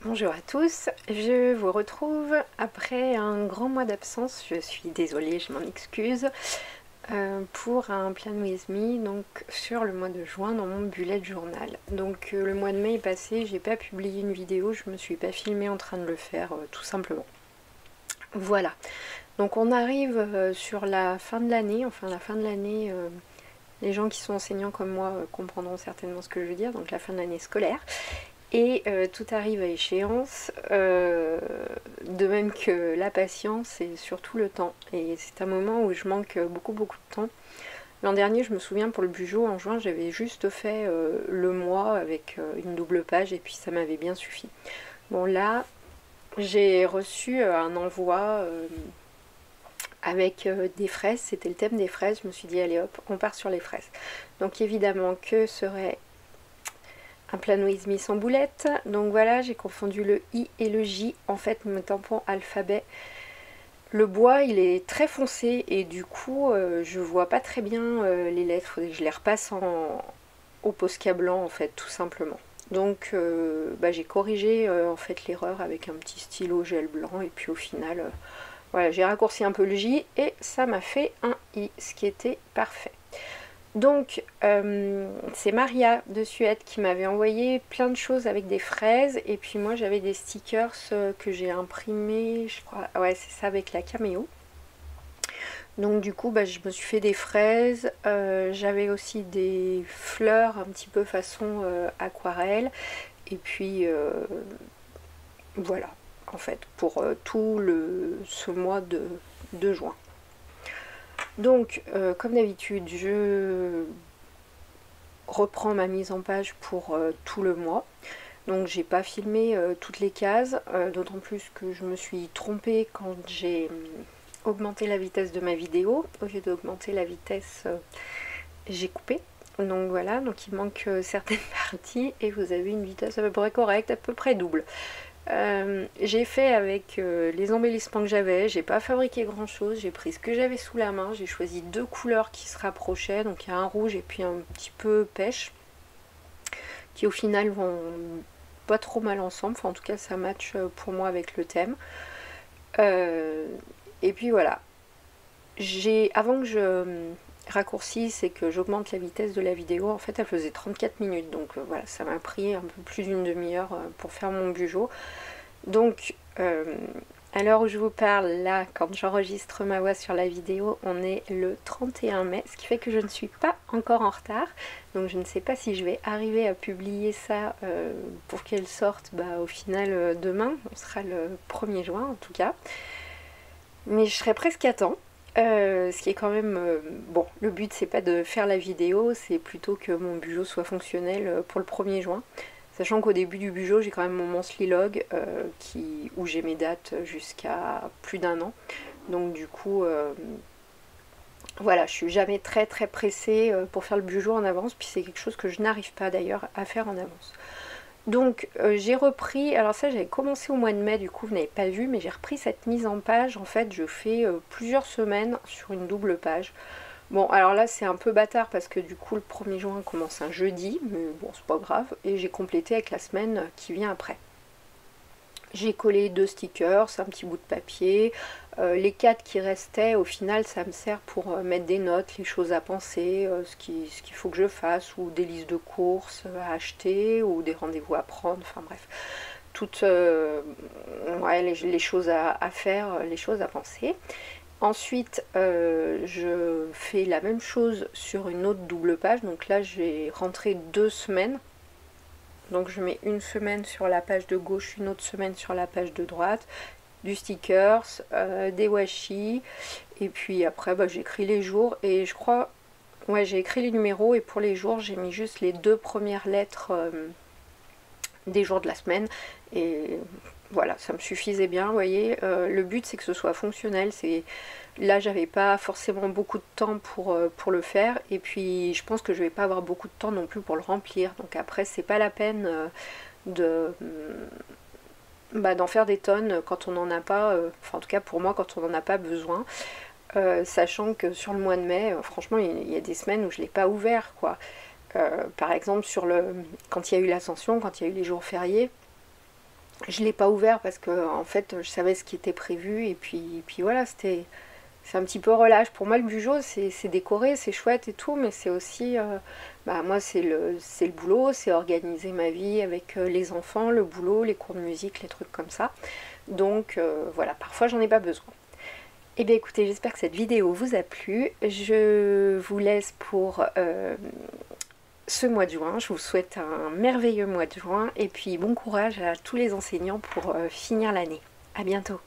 Bonjour à tous, je vous retrouve après un grand mois d'absence, je suis désolée, je m'en excuse, pour un Plan With Me, donc sur le mois de juin dans mon bullet journal. Donc le mois de mai est passé, j'ai pas publié une vidéo, je me suis pas filmée en train de le faire tout simplement. Voilà, donc on arrive sur la fin de l'année, enfin la fin de l'année, les gens qui sont enseignants comme moi comprendront certainement ce que je veux dire, donc la fin de l'année scolaire. Et tout arrive à échéance, de même que la patience et surtout le temps. Et c'est un moment où je manque beaucoup de temps. L'an dernier, je me souviens, pour le Bugeot, en juin, j'avais juste fait le mois avec une double page et puis ça m'avait bien suffi. Bon là, j'ai reçu un envoi avec des fraises, c'était le thème des fraises, je me suis dit allez hop, on part sur les fraises. Donc évidemment, que serait un Plan With Me sans boulette. Donc voilà, j'ai confondu le I et le J, en fait, mon tampon alphabet. Le bois, il est très foncé et du coup, je vois pas très bien les lettres. Faudrait que je les repasse au Posca blanc, en fait, tout simplement. Donc, j'ai corrigé en fait l'erreur avec un petit stylo gel blanc et puis au final, voilà, j'ai raccourci un peu le J et ça m'a fait un I, ce qui était parfait. Donc, c'est Maria de Suède qui m'avait envoyé plein de choses avec des fraises. Et puis moi, j'avais des stickers que j'ai imprimés, je crois. Ouais, c'est ça, avec la caméo. Donc du coup, je me suis fait des fraises. J'avais aussi des fleurs un petit peu façon aquarelle. Et puis, voilà, en fait, pour tout ce mois de juin. Donc, comme d'habitude, je reprends ma mise en page pour tout le mois. Donc j'ai pas filmé toutes les cases, d'autant plus que je me suis trompée quand j'ai augmenté la vitesse de ma vidéo. Au lieu d'augmenter la vitesse, j'ai coupé. Donc voilà, donc il manque certaines parties et vous avez une vitesse à peu près correcte, à peu près double. J'ai fait avec les embellissements que j'avais, j'ai pas fabriqué grand chose, j'ai pris ce que j'avais sous la main, j'ai choisi deux couleurs qui se rapprochaient, donc il y a un rouge et puis un petit peu pêche, qui au final vont pas trop mal ensemble, enfin en tout cas ça match pour moi avec le thème. Et puis voilà, avant que je raccourcisse et que j'augmente la vitesse de la vidéo, en fait elle faisait 34 minutes, donc voilà, ça m'a pris un peu plus d'une demi-heure pour faire mon Bugeot. Donc à l'heure où je vous parle, là, quand j'enregistre ma voix sur la vidéo, on est le 31 mai, ce qui fait que je ne suis pas encore en retard. Donc je ne sais pas si je vais arriver à publier ça pour qu'elle sorte au final demain. On sera le 1er juin en tout cas. Mais je serai presque à temps. Ce qui est quand même... bon, le but c'est pas de faire la vidéo, c'est plutôt que mon Bugeot soit fonctionnel pour le 1er juin. Sachant qu'au début du Bugeot, j'ai quand même mon monthly log où j'ai mes dates jusqu'à plus d'un an. Donc du coup, voilà, je suis jamais très pressée pour faire le Bugeot en avance, puis c'est quelque chose que je n'arrive pas d'ailleurs à faire en avance. Donc j'ai repris, alors ça j'avais commencé au mois de mai, du coup vous n'avez pas vu, mais j'ai repris cette mise en page. En fait je fais plusieurs semaines sur une double page. Bon, alors là c'est un peu bâtard parce que du coup le 1er juin commence un jeudi, mais bon c'est pas grave, et j'ai complété avec la semaine qui vient après. J'ai collé deux stickers, un petit bout de papier, les 4 qui restaient au final ça me sert pour mettre des notes, les choses à penser, ce qu'il faut que je fasse, ou des listes de courses à acheter, ou des rendez-vous à prendre, enfin bref, toutes ouais, les choses à faire, les choses à penser. Ensuite, je fais la même chose sur une autre double page. Donc là, j'ai rentré 2 semaines. Donc je mets une semaine sur la page de gauche, une autre semaine sur la page de droite. Du stickers, des washi. Et puis après, j'écris les jours. Et je crois... Ouais, j'ai écrit les numéros. Et pour les jours, j'ai mis juste les 2 premières lettres des jours de la semaine. Et... voilà, ça me suffisait bien, vous voyez. Le but c'est que ce soit fonctionnel. Là j'avais pas forcément beaucoup de temps pour le faire, et puis je pense que je vais pas avoir beaucoup de temps non plus pour le remplir. Donc après c'est pas la peine d'en faire des tonnes quand on n'en a pas, enfin en tout cas pour moi quand on n'en a pas besoin. Sachant que sur le mois de mai, franchement il y a des semaines où je l'ai pas ouvert quoi. Par exemple quand il y a eu l'ascension, quand il y a eu les jours fériés, Je ne l'ai pas ouvert parce que en fait je savais ce qui était prévu et puis voilà, c'est un petit peu relâche. Pour moi le bujo c'est décoré, c'est chouette et tout, mais c'est aussi, bah, moi c'est le boulot, c'est organiser ma vie avec les enfants, le boulot, les cours de musique, les trucs comme ça. Donc voilà, parfois j'en ai pas besoin. Eh bien écoutez, j'espère que cette vidéo vous a plu. Je vous laisse pour ce mois de juin. Je vous souhaite un merveilleux mois de juin et puis bon courage à tous les enseignants pour finir l'année. À bientôt.